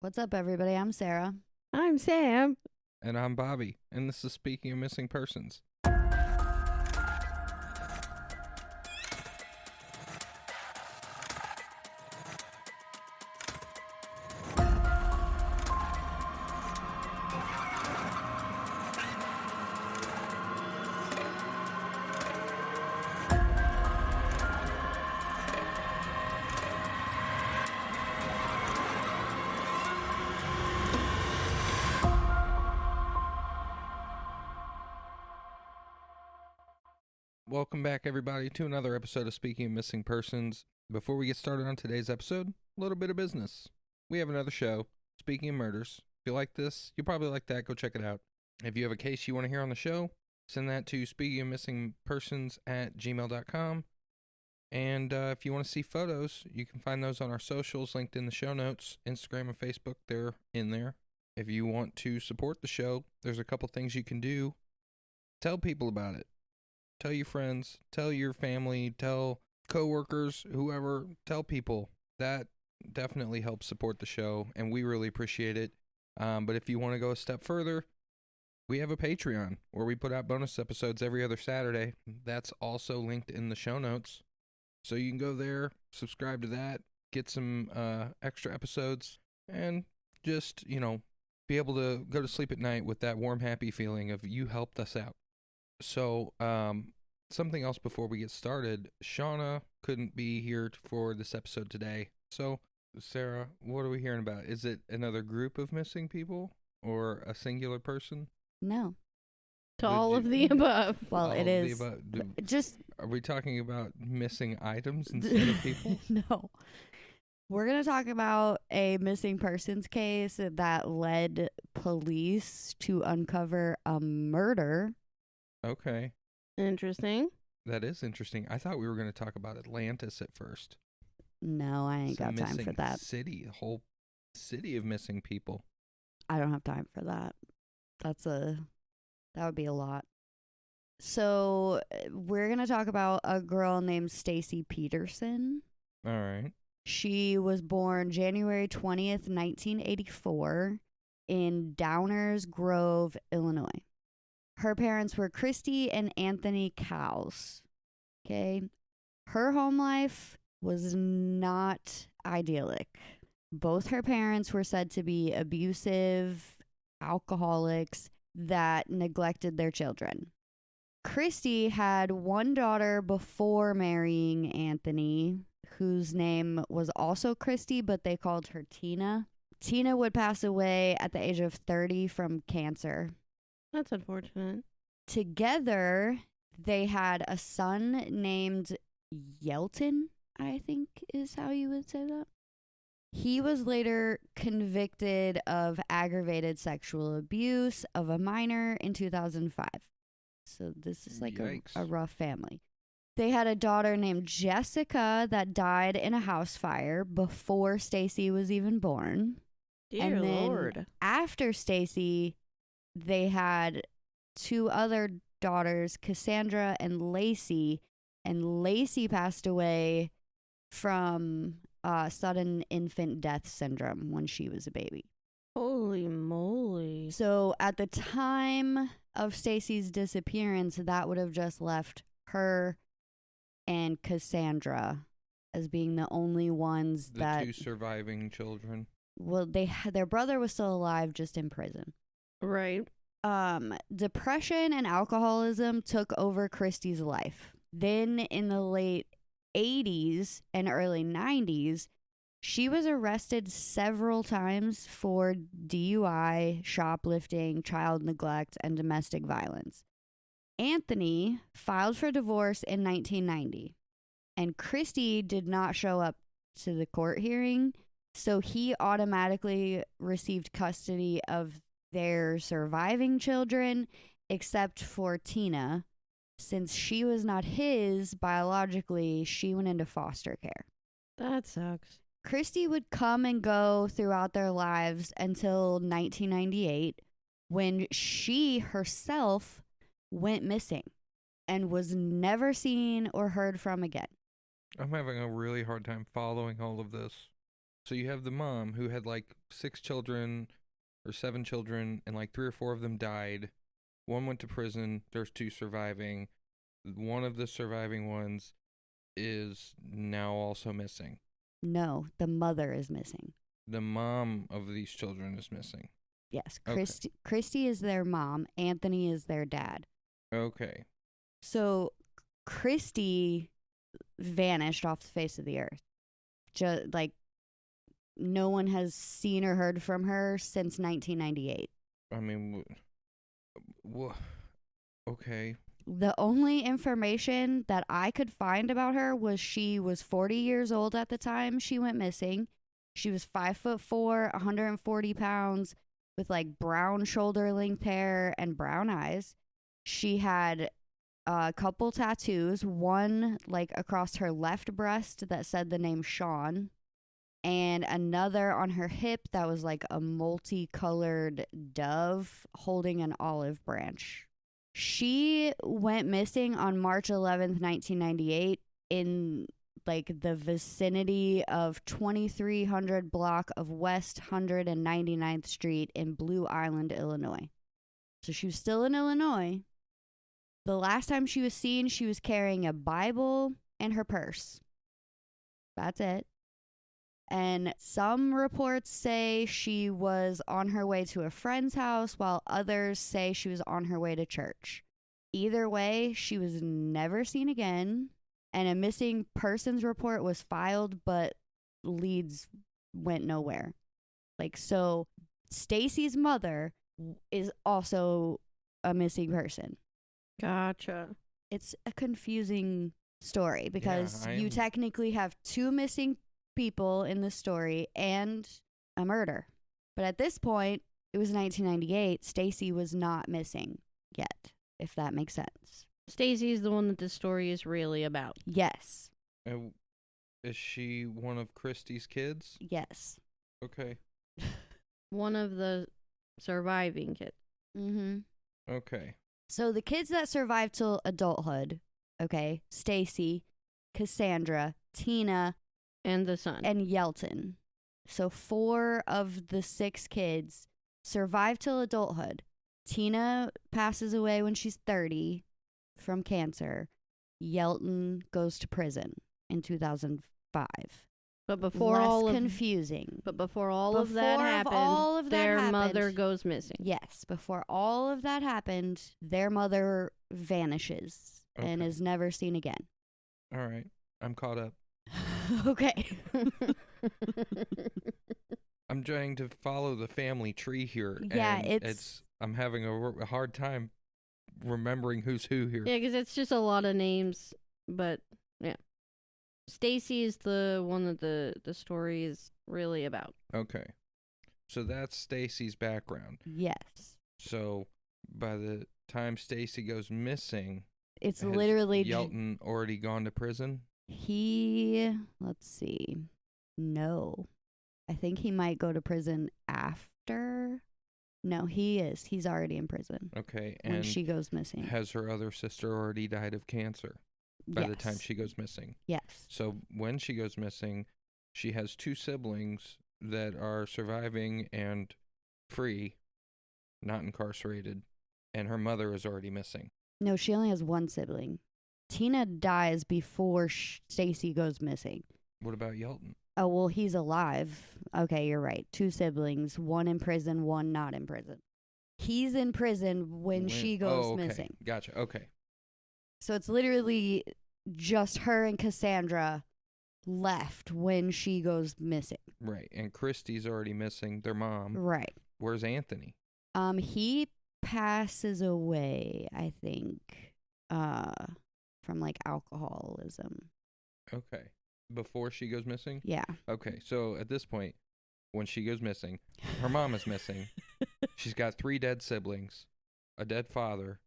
What's up, everybody? I'm Sara. I'm Sam. And I'm Bobby, and this is Speaking of Missing Persons. Welcome back, everybody, to another episode of Speaking of Missing Persons. Before we get started on today's episode, a little bit of business. We have another show, Speaking of Murders. If you like this, you'll probably like that. Go check it out. If you have a case you want to hear on the show, send that to speakingofmissingpersons@gmail.com. And if you want to see photos, you can find those on our socials linked in the show notes. Instagram and Facebook, they're in there. If you want to support the show, there's a couple things you can do. Tell people about it. Tell your friends, tell your family, tell coworkers, whoever, tell people. That definitely helps support the show, and we really appreciate it. But if you want to go a step further, we have a Patreon where we put out bonus episodes every other Saturday. That's also linked in the show notes. So you can go there, subscribe to that, get some extra episodes, and just, be able to go to sleep at night with that warm, happy feeling of you helped us out. So, something else before we get started. Shauna couldn't be here for this episode today. So, Sara, what are we hearing about? Is it another group of missing people or a singular person? No. To all of the above. Well, it is. Just. Are we talking about missing items instead of people? No. We're going to talk about a missing persons case that led police to uncover a murder. Okay. Interesting. That is interesting. I thought we were going to talk about Atlantis at first. No, I ain't got time for that. A whole city of missing people. I don't have time for that. That would be a lot. So we're going to talk about a girl named Stacy Peterson. All right. She was born January 20th, 1984 in Downers Grove, Illinois. Her parents were Christy and Anthony Cowles. Okay. Her home life was not idyllic. Both her parents were said to be abusive alcoholics that neglected their children. Christy had one daughter before marrying Anthony, whose name was also Christy, but they called her Tina. Tina would pass away at the age of 30 from cancer. That's unfortunate. Together, they had a son named Yelton, I think is how you would say that. He was later convicted of aggravated sexual abuse of a minor in 2005. So this is like a rough family. They had a daughter named Jessica that died in a house fire before Stacy was even born. Dear and then Lord. After Stacy, they had two other daughters, Cassandra and Lacey passed away from sudden infant death syndrome when she was a baby. Holy moly. So at the time of Stacy's disappearance, that would have just left her and Cassandra as being the only ones the two surviving children. Well, their brother was still alive, just in prison. Right. Depression and alcoholism took over Christy's life. Then in the late 80s and early 90s, she was arrested several times for DUI, shoplifting, child neglect, and domestic violence. Anthony filed for divorce in 1990, and Christy did not show up to the court hearing, so he automatically received custody of their surviving children, except for Tina. Since she was not his biologically, she went into foster care. That sucks. Christy would come and go throughout their lives until 1998, when she herself went missing and was never seen or heard from again. I'm having a really hard time following all of this. So you have the mom who had like 6 children or 7 children, and like 3 or 4 of them died. One went to prison. There's 2 surviving. One of the surviving ones is now also missing. No, the mother is missing. The mom of these children is missing. Yes, Okay. Christy is their mom. Anthony is their dad. Okay. So Christy vanished off the face of the earth. Just like no one has seen or heard from her since 1998. I mean, okay. The only information that I could find about her was she was 40 years old at the time she went missing. She was 5'4", 140 pounds, with like brown shoulder length hair and brown eyes. She had a couple tattoos, one like across her left breast that said the name Sean, and another on her hip that was like a multicolored dove holding an olive branch. She went missing on March 11th, 1998 in like the vicinity of 2300 block of West 199th Street in Blue Island, Illinois. So she was still in Illinois. The last time she was seen, she was carrying a Bible and her purse. That's it. And some reports say she was on her way to a friend's house, while others say she was on her way to church. Either way, she was never seen again, and a missing persons report was filed, but leads went nowhere. Like, so Stacy's mother is also a missing person. Gotcha. It's a confusing story because Yeah, you technically have 2 missing people in the story and a murder. But at this point, it was 1998. Stacy was not missing yet, if that makes sense. Stacy is the one that this story is really about. Yes. Is she one of Christy's kids? Yes. Okay. One of the surviving kids. Mm-hmm. Okay. So the kids that survived till adulthood, okay, Stacy, Cassandra, Tina, And the son. and Yelton. So 4 of the 6 kids survived till adulthood. Tina passes away when she's 30 from cancer. Yelton goes to prison in 2005. But before Less all of confusing. But before all of that Before happened, all of that their happened- mother goes missing. Yes, before all of that happened, their mother vanishes and Okay. is never seen again. All right. I'm caught up. Okay. I'm trying to follow the family tree here. Yeah, and it's- I'm having a hard time remembering who's who here. Yeah, because it's just a lot of names. But yeah, Stacy is the one that the story is really about. Okay. So that's Stacy's background. Yes. So by the time Stacy goes missing, It's has literally Yelton already gone to prison? let's see. No. I think he might go to prison after. No, he is. He's already in prison Okay. when And she goes missing. has her other sister already died of cancer by the time Yes. she goes missing? Yes. So when she goes missing, she has 2 siblings that are surviving and free, not incarcerated, and her mother is already missing. No, she only has 1 sibling. Tina dies before Stacy goes missing. What about Yelton? Oh, well, he's alive. Okay, you're right. 2 siblings, 1 in prison, 1 not in prison. He's in prison when she goes okay. missing. Gotcha. Okay. So it's literally just her and Cassandra left when she goes missing. Right. And Christy's already missing their mom. Right. Where's Anthony? He passes away, I think, from like alcoholism. Okay. Before she goes missing? Yeah. Okay. So at this point, when she goes missing, her mom is missing. She's got 3 dead siblings, a dead father,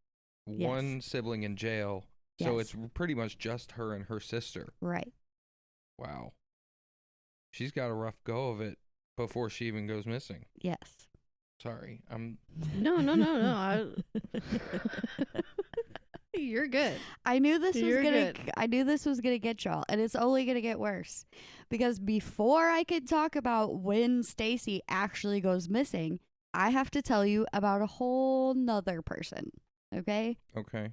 Yes. 1 sibling in jail. So Yes. it's pretty much just her and her sister. Right. Wow. She's got a rough go of it before she even goes missing. Yes. Sorry. I'm No. You're good. I knew this was You're gonna. good. I knew this was gonna get y'all, and it's only gonna get worse, because before I could talk about when Stacy actually goes missing, I have to tell you about a whole nother person. Okay. Okay.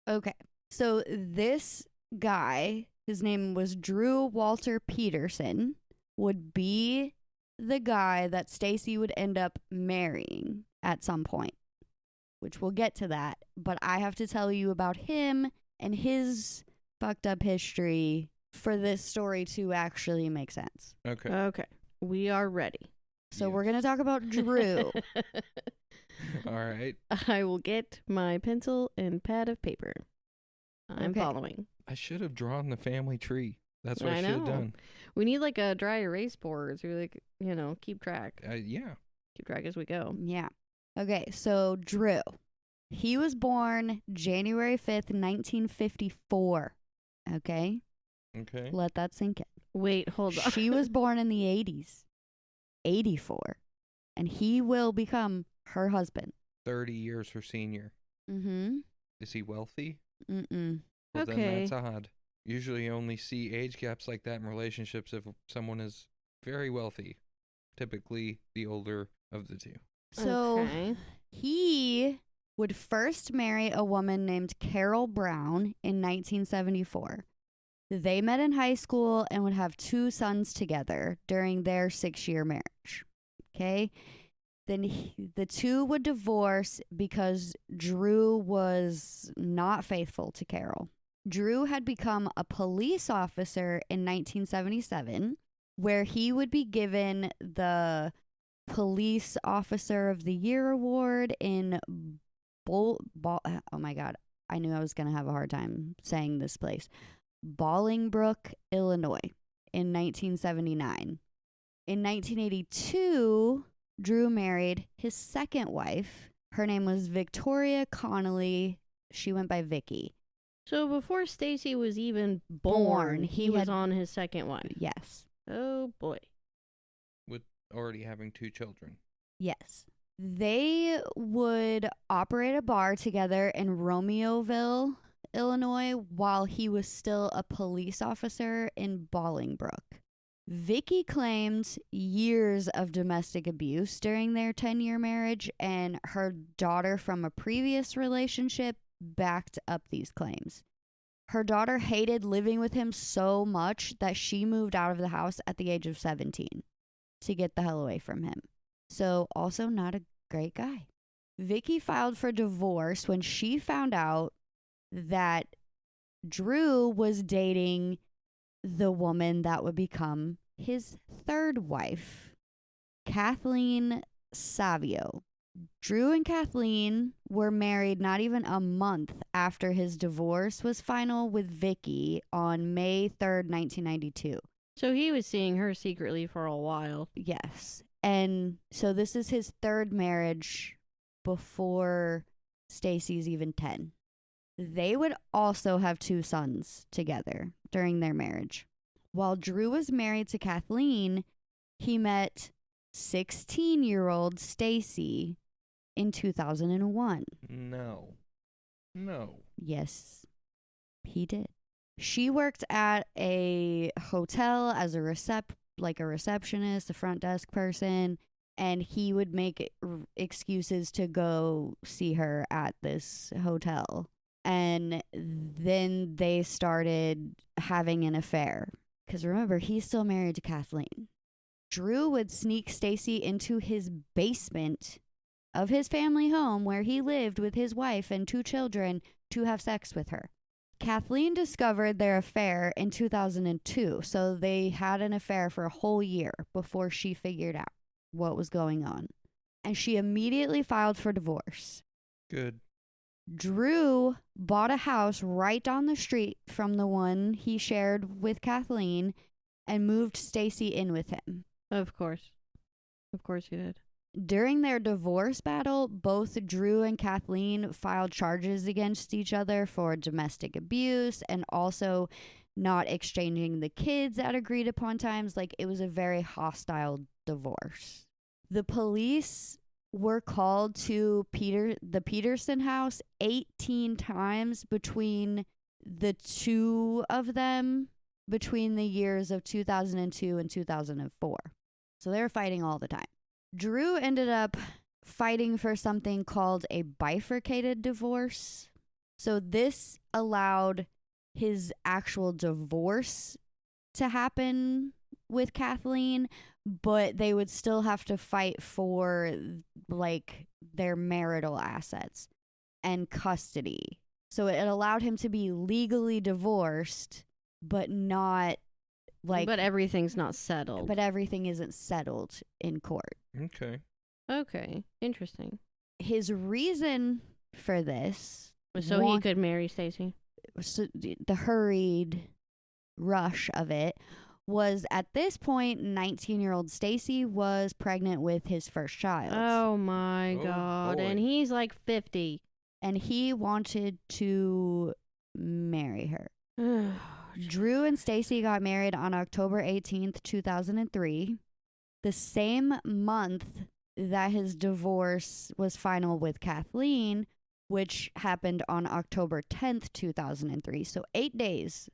Okay. So this guy, his name was Drew Walter Peterson, would be the guy that Stacy would end up marrying at some point, which we'll get to that. But I have to tell you about him and his fucked up history for this story to actually make sense. Okay. Okay. We are ready. So Yes. we're going to talk about Drew. All right. I will get my pencil and pad of paper. I'm Okay. following. I should have drawn the family tree. That's what I I should have know. done. We need like a dry erase board so like, keep track. Yeah. Keep track as we go. Yeah. Okay, so Drew. He was born January 5th, 1954. Okay? Okay. Let that sink in. Wait, hold on. She was born in the 80s. 84. And he will become her husband. 30 years her senior. Mm-hmm. Is he wealthy? Mm-mm. Well, then Okay. that's odd. Usually you only see age gaps like that in relationships if someone is very wealthy. Typically the older of the two. So Okay. he would first marry a woman named Carol Brown in 1974. They met in high school and would have 2 sons together during their 6-year marriage. Okay? Then the two would divorce because Drew was not faithful to Carol. Drew had become a police officer in 1977, where he would be given the Police Officer of the Year award in oh my God, I knew I was going to have a hard time saying this place. Bolingbrook, Illinois, in 1979. In 1982, Drew married his second wife. Her name was Victoria Connolly. She went by Vicky. So before Stacy was even born, he was had- on his second wife. Yes. Oh boy. With already having 2 children. Yes. They would operate a bar together in Romeoville, Illinois, while he was still a police officer in Bolingbrook. Vicky claimed years of domestic abuse during their 10-year marriage, and her daughter from a previous relationship backed up these claims. Her daughter hated living with him so much that she moved out of the house at the age of 17 to get the hell away from him. So also not a great guy. Vicky filed for divorce when she found out that Drew was dating the woman that would become his third wife, Kathleen Savio. Drew and Kathleen were married not even a month after his divorce was final with Vicky on May 3rd, 1992. So he was seeing her secretly for a while. Yes. And so this is his third marriage before Stacy's even 10. They would also have 2 sons together during their marriage. While Drew was married to Kathleen, he met 16-year-old Stacy in 2001. No. Yes, he did. She worked at a hotel as a receptionist, a front desk person, and he would make excuses to go see her at this hotel. And then they started having an affair. Because remember, he's still married to Kathleen. Drew would sneak Stacy into his basement of his family home where he lived with his wife and 2 children to have sex with her. Kathleen discovered their affair in 2002, so they had an affair for a whole year before she figured out what was going on. And she immediately filed for divorce. Good. Drew bought a house right down the street from the one he shared with Kathleen and moved Stacy in with him. Of course. Of course he did. During their divorce battle, both Drew and Kathleen filed charges against each other for domestic abuse and also not exchanging the kids at agreed upon times. Like, it was a very hostile divorce. The police were called to the Peterson house 18 times between the two of them between the years of 2002 and 2004. So they were fighting all the time. Drew ended up fighting for something called a bifurcated divorce. So this allowed his actual divorce to happen with Kathleen, but they would still have to fight for like their marital assets and custody. So it allowed him to be legally divorced, but not like. But everything's not settled. But everything isn't settled in court. Okay. Okay, interesting. His reason for this, So he could marry Stacy. So the hurried rush of it, was at this point 19-year-old Stacy was pregnant with his first child. Oh my Oh, god. boy. And he's like 50. And he wanted to marry her. Drew and Stacy got married on October 18th, 2003, the same month that his divorce was final with Kathleen, which happened on October 10th, 2003. So 8 days.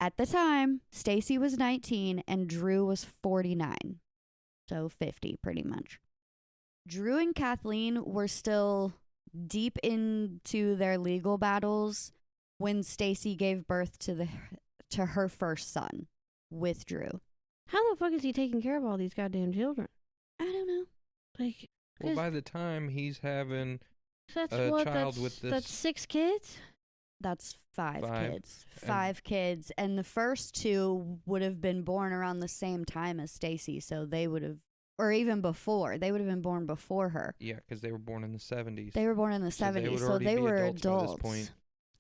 At the time, Stacy was 19 and Drew was 49. So 50 pretty much. Drew and Kathleen were still deep into their legal battles when Stacy gave birth to her first son with Drew. How the fuck is he taking care of all these goddamn children? I don't know. Like, Well, by the time he's having that's a what, child that's, with this- that's 6 kids? That's five kids. And- 5 kids. And the first 2 would have been born around the same time as Stacy. So they would have, or even before, they would have been born before her. yeah, because they were born in the 70s. They were born in the So they 70s. would So already they be were adults by this adults. point.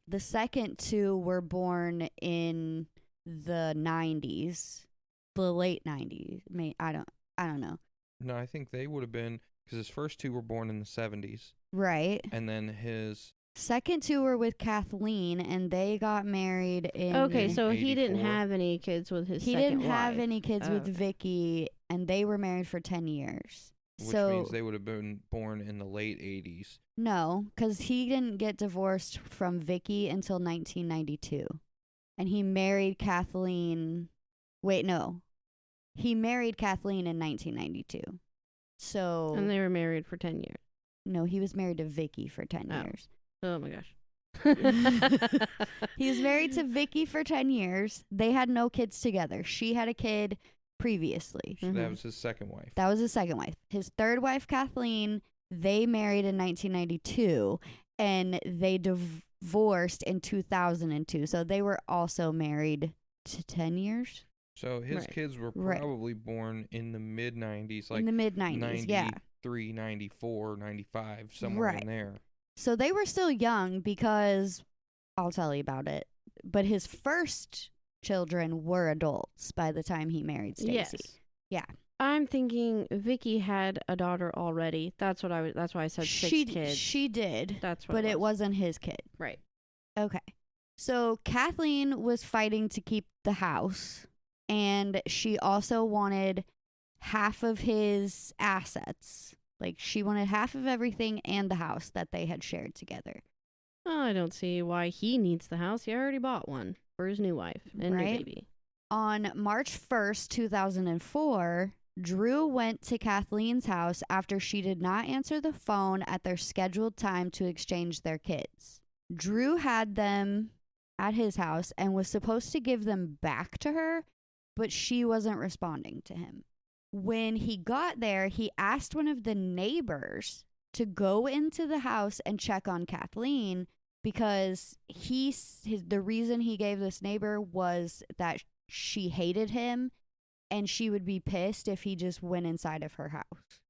The second 2 were born in the 90s, the late 90s. I don't know. No, I think they would have been, because his first 2 were born in the 70s, Right. and then his Second 2 were with Kathleen, and they got married in. Okay, so he didn't 84. have any kids with his he second didn't have wife. any kids Oh, with okay. Vicky, and they were married for 10 years. which So means they would have been born in the late 80s. no, because he didn't get divorced from Vicky until 1992, and he married Kathleen. Wait, no, he married Kathleen in 1992. So And they were married for 10 years. no, he was married to Vicky for 10 Oh. years. Oh my gosh. He was married to Vicky for 10 years. They had no kids together. She had a kid previously. So that Mhm. was his second wife. That was his second wife. His third wife, Kathleen, they married in 1992 and they divorced in 2002. So they were also married to 10 years So his Right. kids were Right. probably born in the mid-90s, in like the mid 90s. Yeah. 93, 94, 95, somewhere Right. in there. So they were still young because I'll tell you about it. But his first children were adults by the time he married Stacy. Yes. Yeah. I'm thinking Vicky had a daughter already. That's what that's why I said 6 kids. She did, That's what but it was. wasn't his kid. Right. Okay. So Kathleen was fighting to keep the house, and she also wanted half of his assets. Like, she wanted half of everything and the house that they had shared together. Oh, I don't see why he needs the house. He already bought one for his new wife and new Right. baby. On March 1st, 2004, Drew went to Kathleen's house after she did not answer the phone at their scheduled time to exchange their kids. Drew had them at his house and was supposed to give them back to her, but she wasn't responding to him. When he got there, he asked one of the neighbors to go into the house and check on Kathleen because the reason he gave this neighbor was that she hated him and she would be pissed if he just went inside of her house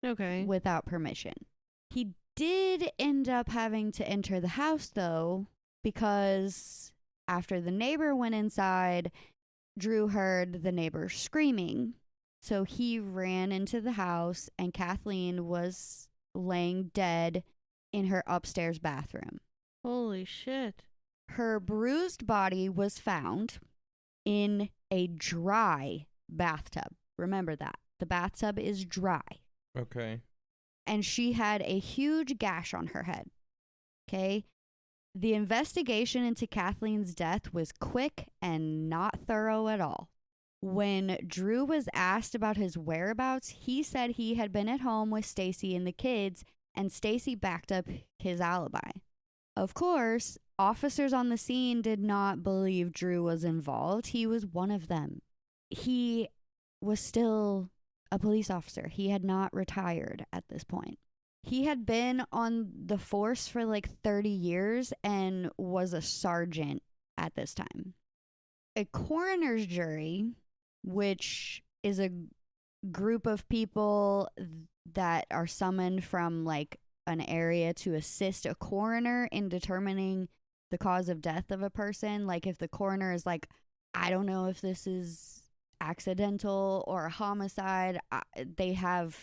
Okay. without permission. He did end up having to enter the house though, because after the neighbor went inside, Drew heard the neighbor screaming. So he ran into the house and Kathleen was laying dead in her upstairs bathroom. Holy shit. Her bruised body was found in a dry bathtub. Remember that. The bathtub is dry. Okay. and she had a huge gash on her head. Okay? The investigation into Kathleen's death was quick and not thorough at all. When Drew was asked about his whereabouts, he said he had been at home with Stacy and the kids, and Stacy backed up his alibi. Of course, officers on the scene did not believe Drew was involved. He was one of them. He was still a police officer. He had not retired at this point. He had been on the force for like 30 years and was a sergeant at this time. A coroner's jury, which is a group of people that are summoned from like an area to assist a coroner in determining the cause of death of a person. Like if the coroner is like, I don't know if this is accidental or a homicide, they have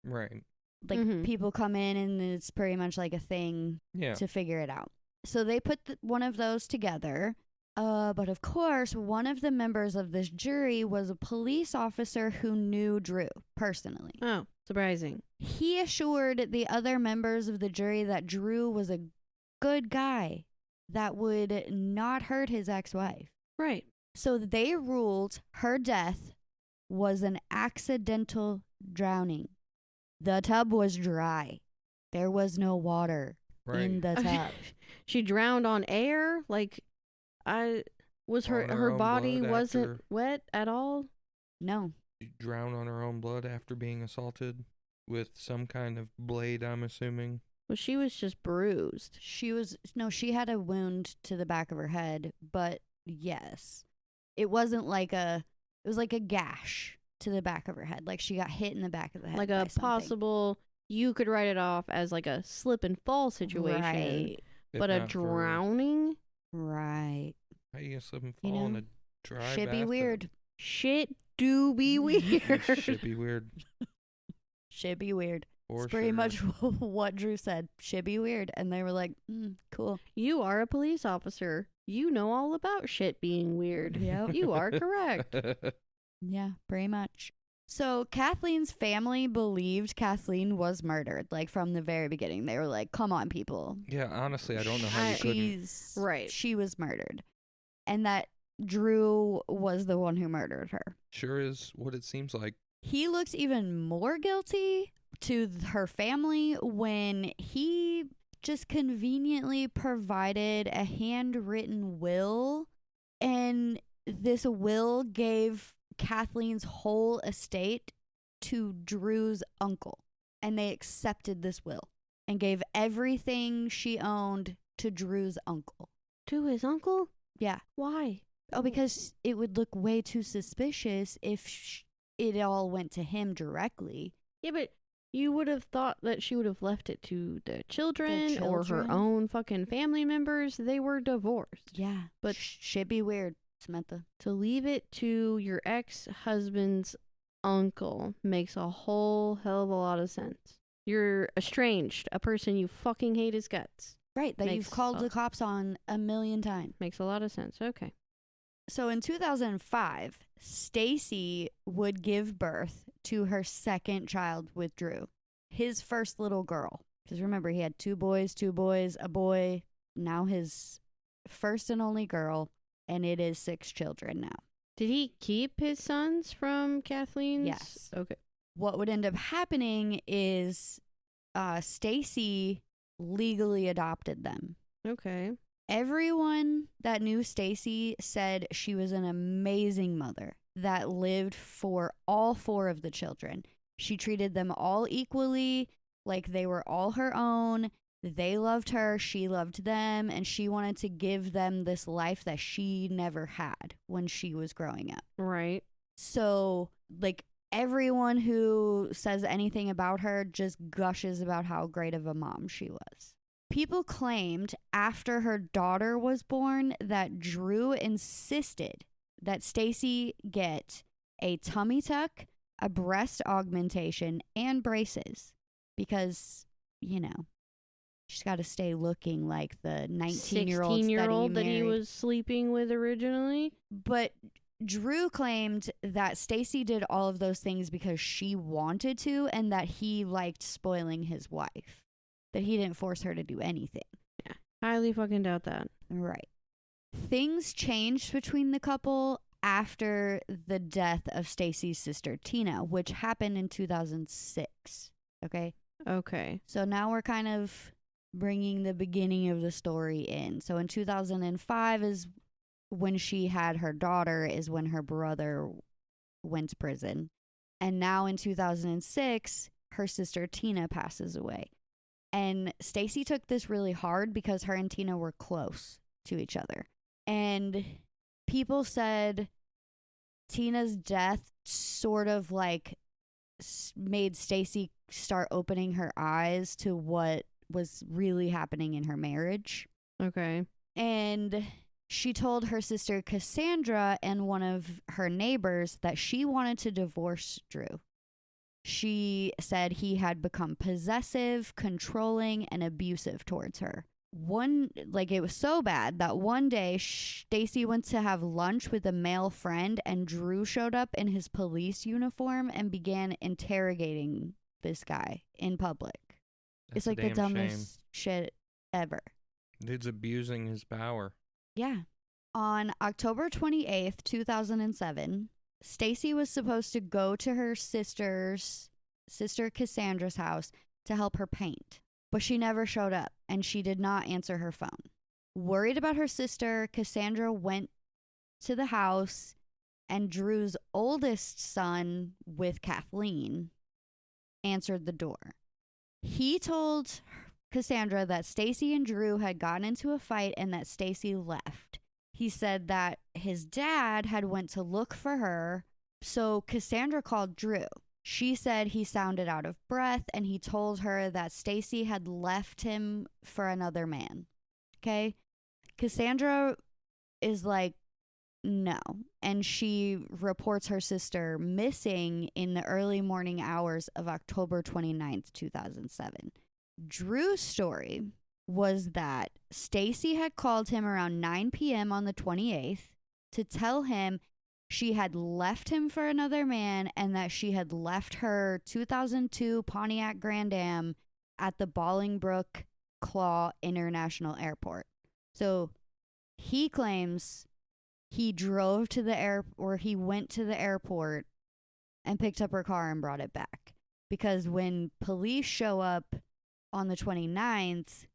Right. like people come in and it's pretty much like a thing to figure it out. So they put one of those together. But of course, one of the members of this jury was a police officer who knew Drew personally. Oh, surprising. He assured the other members of the jury that Drew was a good guy that would not hurt his ex-wife. Right. So they ruled her death was an accidental drowning. The tub was dry. There was no water in the tub. She drowned on air? Like, was her body wasn't wet at all? No. She drowned on her own blood after being assaulted with some kind of blade, I'm assuming. Well, she was just bruised. She had a wound to the back of her head, but yes. It wasn't like it was like a gash to the back of her head. Like she got hit in the back of the head. Like a possible, you could write it off as like a slip and fall situation. Right. But a drowning? Right. How you gonna slip and fall in a dry bathtub? Should be weird. Shit do be weird. Should be weird. Should be weird. It's pretty much what Drew said. Should be weird. And they were like, cool. You are a police officer. You know all about shit being weird. Yep. You are correct. Yeah, pretty much. So Kathleen's family believed Kathleen was murdered, like from the very beginning. They were like, come on, people. Yeah, honestly, I don't know how you couldn't. Right. She was murdered. And that Drew was the one who murdered her. Sure is what it seems like. He looks even more guilty to her family when he just conveniently provided a handwritten will, and this will gave Kathleen's whole estate to Drew's uncle, and they accepted this will and gave everything she owned to Drew's uncle. To his uncle? Yeah. Why? Oh, because it would look way too suspicious if it all went to him directly. Yeah, but you would have thought that she would have left it to the children or her own fucking family members. They were divorced. Yeah. But should be weird, Samantha. To leave it to your ex-husband's uncle makes a whole hell of a lot of sense. You're estranged, a person you fucking hate his guts. Right, that you've called the cops on 1,000,000 times. Makes a lot of sense. Okay. So in 2005, Stacy would give birth to her second child with Drew, his first little girl. Because remember, he had two boys, a boy, now his first and only girl, and it is 6 children now. Did he keep his sons from Kathleen's? Yes. Okay. What would end up happening is Stacy legally adopted them. Okay. Everyone that knew Stacy said she was an amazing mother that lived for all 4 of the children. She treated them all equally, like they were all her own. They loved her, she loved them, and she wanted to give them this life that she never had when she was growing up. Right. So, like, everyone who says anything about her just gushes about how great of a mom she was. People claimed after her daughter was born that Drew insisted that Stacy get a tummy tuck, a breast augmentation, and braces because, she's got to stay looking like the 19-year-old that he was sleeping with originally. But Drew claimed that Stacy did all of those things because she wanted to and that he liked spoiling his wife, that he didn't force her to do anything. Yeah, highly fucking doubt that. Right. Things changed between the couple after the death of Stacy's sister Tina, which happened in 2006. Okay? Okay. So now we're kind of bringing the beginning of the story in. So in 2005 is when she had her daughter, is when her brother went to prison. And now in 2006, her sister Tina passes away. And Stacy took this really hard because her and Tina were close to each other. And people said Tina's death sort of like made Stacy start opening her eyes to what was really happening in her marriage. Okay. And she told her sister Cassandra and one of her neighbors that she wanted to divorce Drew. She said he had become possessive, controlling, and abusive towards her. It was so bad that one day Stacy went to have lunch with a male friend and Drew showed up in his police uniform and began interrogating this guy in public. That's it's like a the damn dumbest shit ever. Dude's abusing his power. Yeah. On October 28th, 2007, Stacy was supposed to go to her sister Cassandra's house to help her paint, but she never showed up and she did not answer her phone. Worried about her sister, Cassandra went to the house and Drew's oldest son with Kathleen answered the door. He told Cassandra that Stacy and Drew had gotten into a fight and that Stacy left. He said that his dad had went to look for her, so Cassandra called Drew. She said he sounded out of breath and he told her that Stacy had left him for another man. Okay? Cassandra is like, no. And she reports her sister missing in the early morning hours of October 29th, 2007. Drew's story was that Stacy had called him around 9 p.m. on the 28th to tell him she had left him for another man and that she had left her 2002 Pontiac Grand Am at the Bolingbrook Claw International Airport. So he claims he drove to the he went to the airport and picked up her car and brought it back. Because when police show up on the 29th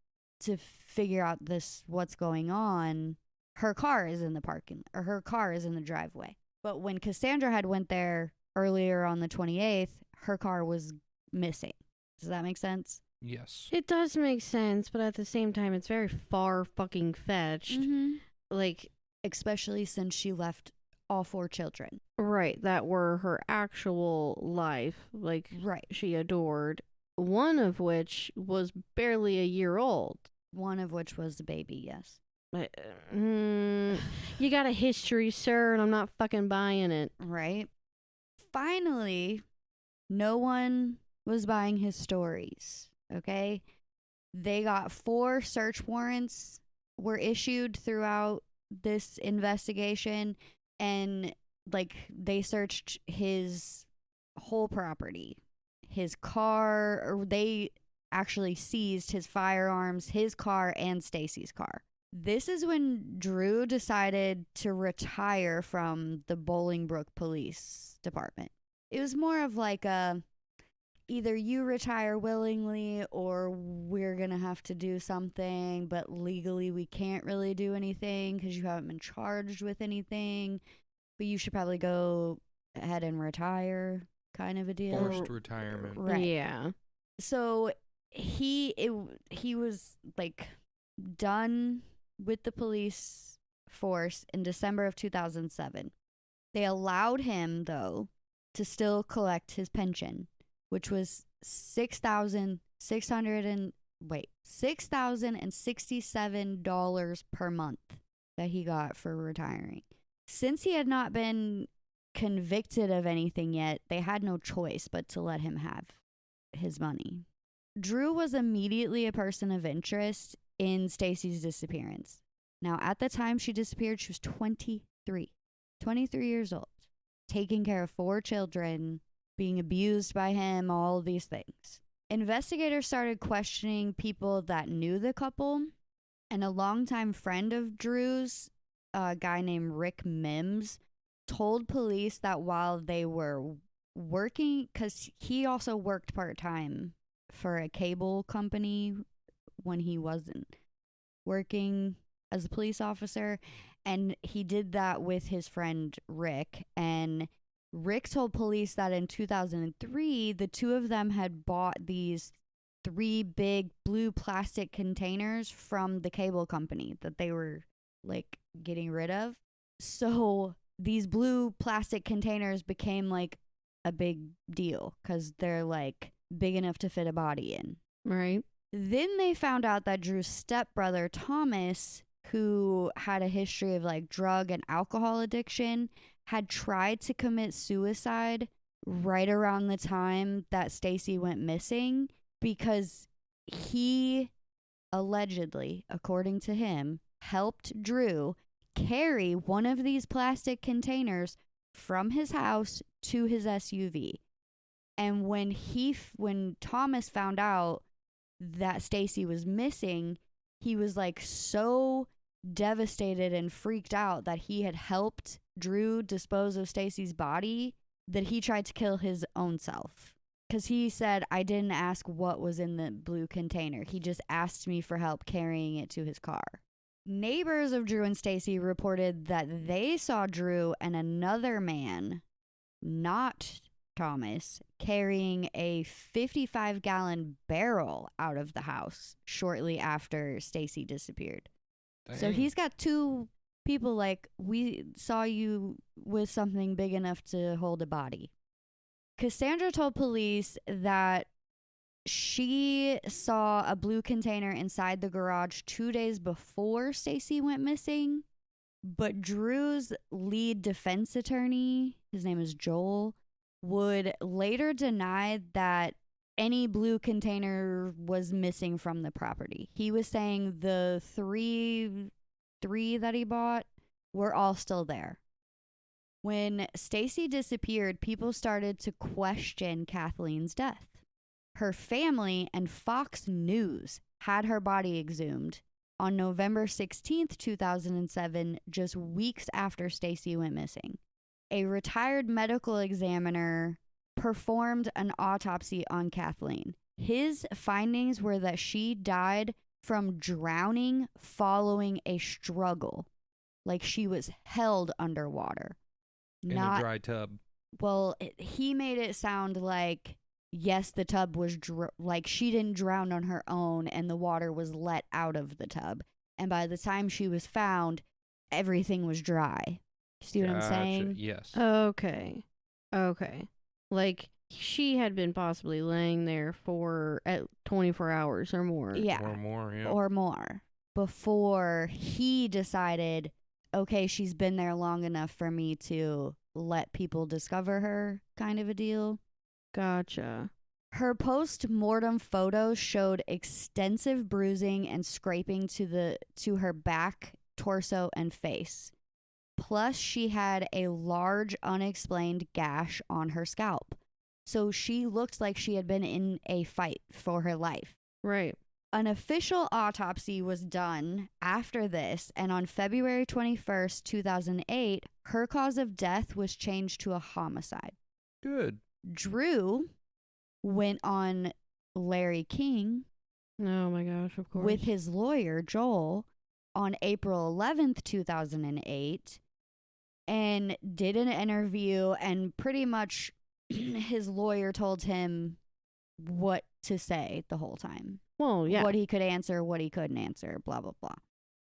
to figure out what's going on, her car is in the driveway. But when Cassandra had went there earlier on the 28th, her car was missing. Does that make sense? Yes. It does make sense, but at the same time, it's very far fucking fetched. Mm-hmm. Like, especially since she left all 4 children. Right, that were her actual life. Like, right. She adored. One of which was barely a year old. One of which was the baby, yes. You got a history, sir, and I'm not fucking buying it. Right. Finally, no one was buying his stories, okay? They got 4 search warrants were issued throughout this investigation, and they searched his whole property, his car, or they actually seized his firearms, his car, and Stacy's car. This is when Drew decided to retire from the Bolingbrook Police Department. It was more of like either you retire willingly or we're going to have to do something, but legally we can't really do anything because you haven't been charged with anything, but you should probably go ahead and retire, kind of a deal. Forced retirement. Right. Yeah. So he was done with the police force in December of 2007. They allowed him, though, to still collect his pension, which was $6,067 per month that he got for retiring. Since he had not been convicted of anything yet, they had no choice but to let him have his money. Drew was immediately a person of interest in Stacy's disappearance. Now, at the time she disappeared, she was 23. 23 years old, taking care of 4 children, being abused by him, all these things. Investigators started questioning people that knew the couple, and a longtime friend of Drew's, a guy named Rick Mims, told police that while they were working, because he also worked part-time for a cable company when he wasn't working as a police officer, and he did that with his friend Rick. And Rick told police that in 2003 the two of them had bought these 3 big blue plastic containers from the cable company that they were like getting rid of. So these blue plastic containers became like a big deal because they're like big enough to fit a body in. Right. Then they found out that Drew's stepbrother, Thomas, who had a history of like drug and alcohol addiction, had tried to commit suicide right around the time that Stacy went missing because he allegedly, according to him, helped Drew carry one of these plastic containers from his house to his SUV. And when Thomas found out that Stacy was missing, he was like so devastated and freaked out that he had helped Drew dispose of Stacy's body that he tried to kill his own self. Because he said, I didn't ask what was in the blue container. He just asked me for help carrying it to his car. Neighbors of Drew and Stacy reported that they saw Drew and another man, not Thomas, carrying a 55-gallon barrel out of the house shortly after Stacy disappeared. Dang. So he's got 2 people like, we saw you with something big enough to hold a body. Cassandra told police that she saw a blue container inside the garage 2 days before Stacy went missing, but Drew's lead defense attorney, his name is Joel, would later deny that any blue container was missing from the property. He was saying the three that he bought were all still there. When Stacy disappeared, people started to question Kathleen's death. Her family and Fox News had her body exhumed on November 16th, 2007, just weeks after Stacy went missing. A retired medical examiner performed an autopsy on Kathleen. His findings were that she died from drowning following a struggle, like she was held underwater. In a dry tub. Well, he made it sound like, yes, the tub was like she didn't drown on her own and the water was let out of the tub. And by the time she was found, everything was dry. See what I'm saying? Yes. Okay. Like she had been possibly laying there for 24 hours or more. Yeah. Or more, yeah. Or more. Before he decided, okay, she's been there long enough for me to let people discover her, kind of a deal. Gotcha. Her post-mortem photos showed extensive bruising and scraping to her back, torso, and face. Plus, she had a large unexplained gash on her scalp. So she looked like she had been in a fight for her life. Right. An official autopsy was done after this, and on February 21st, 2008, her cause of death was changed to a homicide. Good. Drew went on Larry King. Oh my gosh, of course. With his lawyer, Joel, on April 11th, 2008, and did an interview, and pretty much his lawyer told him what to say the whole time. Well, yeah. What he could answer, what he couldn't answer, blah, blah, blah.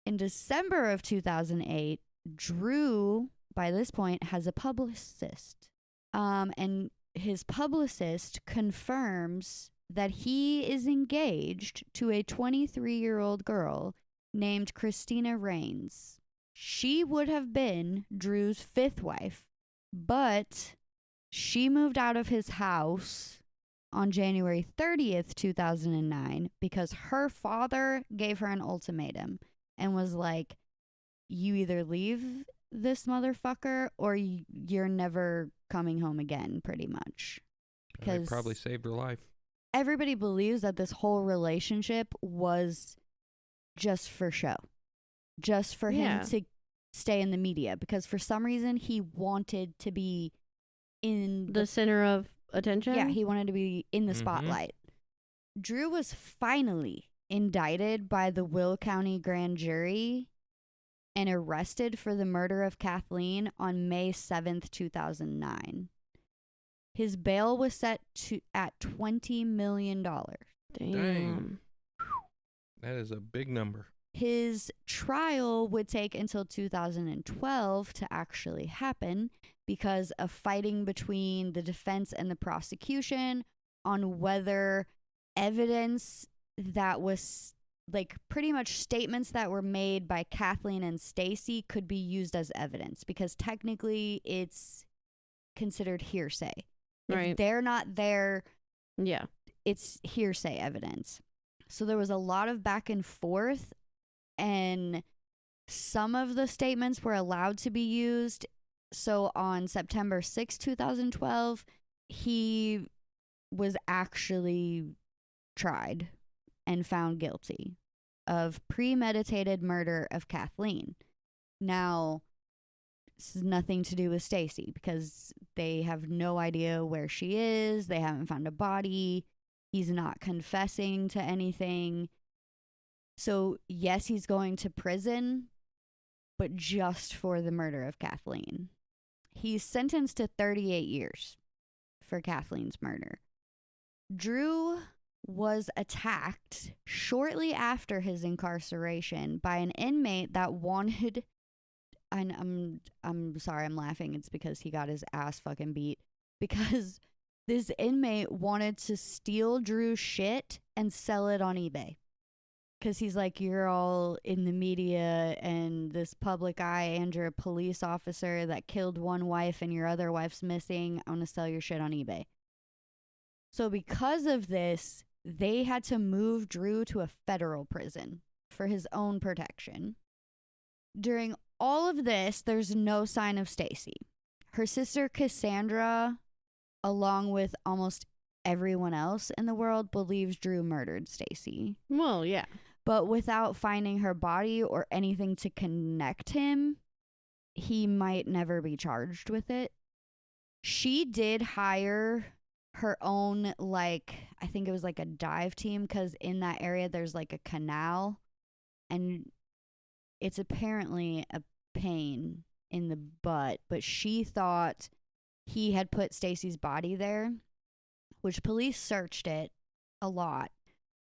In December of 2008, Drew, by this point, has a publicist. And his publicist confirms that he is engaged to a 23-year-old girl named Christina Rains. She would have been Drew's 5th wife, but she moved out of his house on January 30th, 2009, because her father gave her an ultimatum and was like, you either leave this motherfucker or you're never coming home again, pretty much. They probably saved her life. Everybody believes that this whole relationship was just for show, just for him to stay in the media, because for some reason he wanted to be in the center of attention. Yeah, he wanted to be in the spotlight. Drew was finally indicted by the Will County grand jury and arrested for the murder of Kathleen on May 7th, 2009. His bail was set at $20 million. Damn. That is a big number. His trial would take until 2012 to actually happen because of fighting between the defense and the prosecution on whether evidence that was like pretty much statements that were made by Kathleen and Stacy could be used as evidence, because technically it's considered hearsay. Right. If they're not there, yeah, it's hearsay evidence. So there was a lot of back and forth, and some of the statements were allowed to be used. So on September 6, 2012, he was actually tried and found guilty of premeditated murder of Kathleen. Now, this has nothing to do with Stacy because they have no idea where she is. They haven't found a body. He's not confessing to anything. So, yes, he's going to prison, but just for the murder of Kathleen. He's sentenced to 38 years for Kathleen's murder. Drew was attacked shortly after his incarceration by an inmate that wanted, and I'm sorry, I'm laughing. It's because he got his ass fucking beat, because this inmate wanted to steal Drew's shit and sell it on eBay. Because he's like, you're all in the media and this public eye, and you're a police officer that killed one wife and your other wife's missing. I want to sell your shit on eBay. So because of this, they had to move Drew to a federal prison for his own protection. During all of this, there's no sign of Stacy. Her sister Cassandra, along with almost everyone else in the world, believes Drew murdered Stacy. Well, yeah. But without finding her body or anything to connect him, he might never be charged with it. She did hire her own, like, I think it was like a dive team, because in that area there's like a canal, and it's apparently a pain in the butt, but she thought he had put Stacy's body there, which police searched it a lot.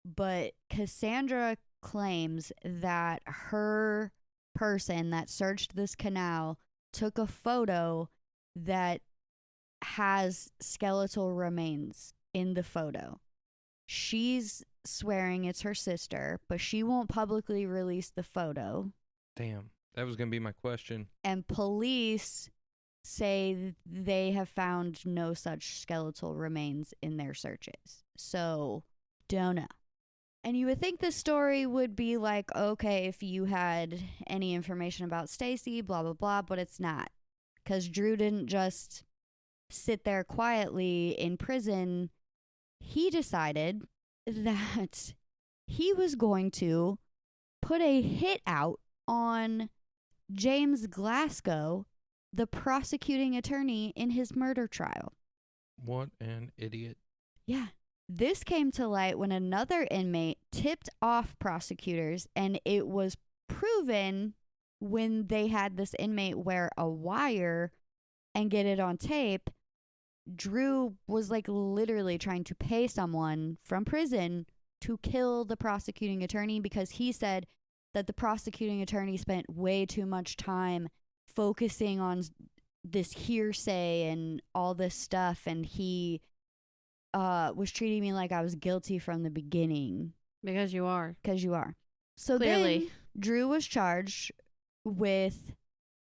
But Cassandra claims that her person that searched this canal took a photo that has skeletal remains in the photo. She's swearing it's her sister, but she won't publicly release the photo. Damn, that was going to be my question. And police say they have found no such skeletal remains in their searches. So, don't know. And you would think this story would be like, okay, if you had any information about Stacy, blah, blah, blah, but it's not. Because Drew didn't just sit there quietly in prison. He decided that he was going to put a hit out on James Glasgow, the prosecuting attorney in his murder trial. What an idiot. Yeah. This came to light when another inmate tipped off prosecutors, and it was proven when they had this inmate wear a wire and get it on tape. Drew was like literally trying to pay someone from prison to kill the prosecuting attorney, because he said that the prosecuting attorney spent way too much time focusing on this hearsay and all this stuff, and he was treating me like I was guilty from the beginning. Because you are. Because you are. So Clearly. then Drew was charged with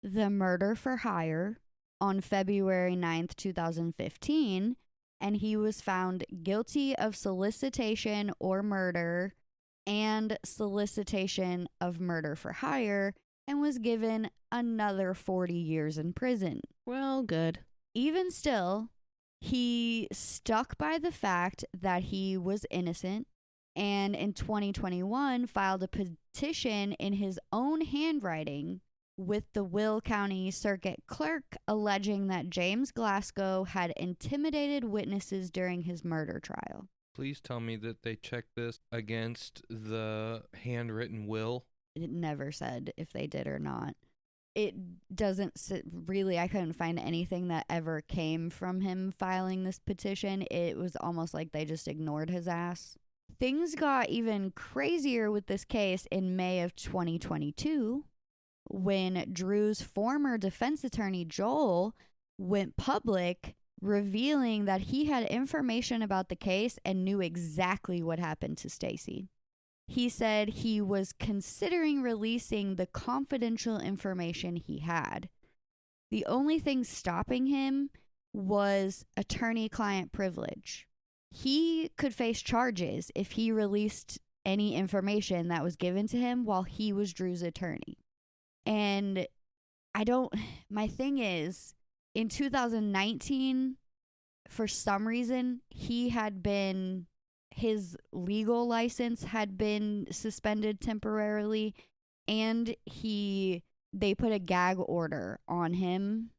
the murder for hire on February 9th, 2015, and he was found guilty of solicitation or murder and solicitation of murder for hire, and was given another 40 years in prison. Well, good. Even still, he stuck by the fact that he was innocent, and in 2021 filed a petition in his own handwriting with the Will County Circuit Clerk alleging that James Glasgow had intimidated witnesses during his murder trial. Please tell me that they checked this against the handwritten will. It never said if they did or not. It doesn't really, I couldn't find anything that ever came from him filing this petition. It was almost like they just ignored his ass. Things got even crazier with this case in May of 2022 when Drew's former defense attorney, Joel, went public revealing that he had information about the case and knew exactly what happened to Stacy. He said he was considering releasing the confidential information he had. The only thing stopping him was attorney-client privilege. He could face charges if he released any information that was given to him while he was Drew's attorney. And my thing is, in 2019, for some reason, his legal license had been suspended temporarily, and they put a gag order on him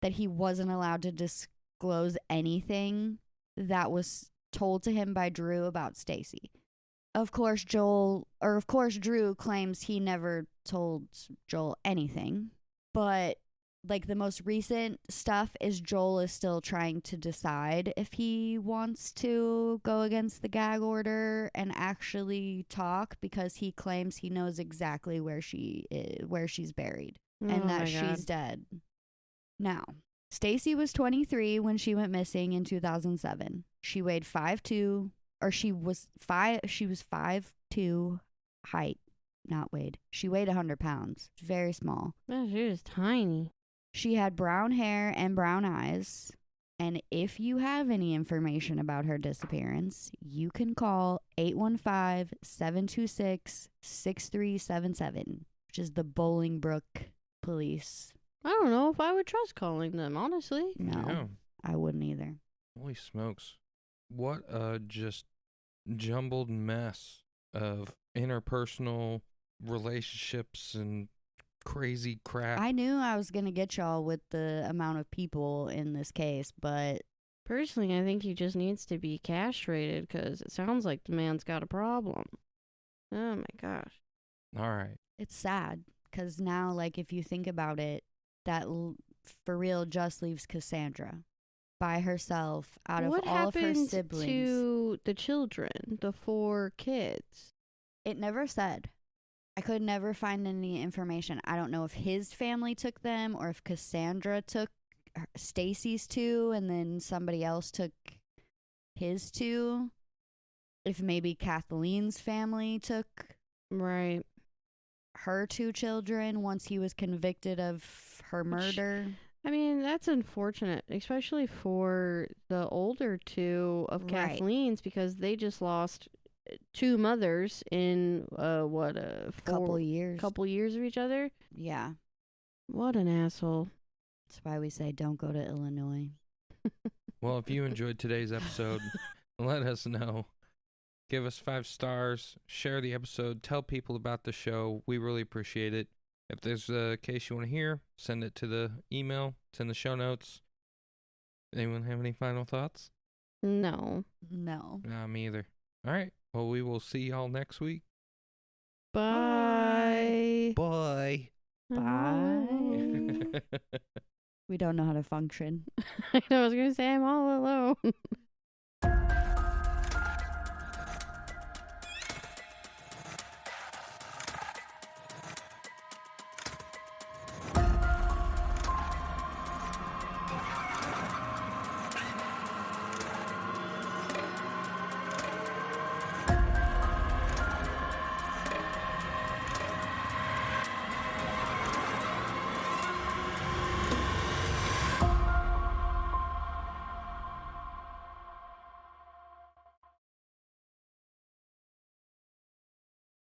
that he wasn't allowed to disclose anything that was told to him by Drew about Stacy. Of course, Drew claims he never told Joel anything, but like the most recent stuff is Joel is still trying to decide if he wants to go against the gag order and actually talk, because he claims he knows exactly where she's buried and that she's dead. Now, Stacy was 23 when she went missing in 2007. She weighed 5'2", or she was 5'2" height, not weighed. She weighed 100 pounds. Very small. Oh, she was tiny. She had brown hair and brown eyes. And if you have any information about her disappearance, you can call 815-726-6377, which is the Bolingbrook Police. I don't know if I would trust calling them, honestly. No, Yeah. I wouldn't either. Holy smokes. What a just jumbled mess of interpersonal relationships and crazy crap. I knew I was going to get y'all with the amount of people in this case, but Personally, I think he just needs to be castrated because it sounds like the man's got a problem. Oh my gosh. All right. it's sad because now, like, if you think about it, that for real just leaves Cassandra by herself out of all of her siblings. What happened to the children, the 4 kids? It never said. I could never find any information. I don't know if his family took them or if Cassandra took Stacy's 2 and then somebody else took his 2. If maybe Kathleen's family took Right. her 2 children once he was convicted of her murder. I mean, that's unfortunate, especially for the older 2 of Right. Kathleen's, because they just lost 2 mothers in Couple years. couple years of each other. Yeah. What an asshole. That's why we say don't go to Illinois. Well, if you enjoyed today's episode, let us know. Give us 5 stars, share the episode, tell people about the show. We really appreciate it. If there's a case you want to hear, send it to the email. It's in the show notes. Anyone have any final thoughts? No. No. Nah, me either. All right. Well, we will see y'all next week. Bye. Bye. Bye. We don't know how to function. I was going to say I'm all alone.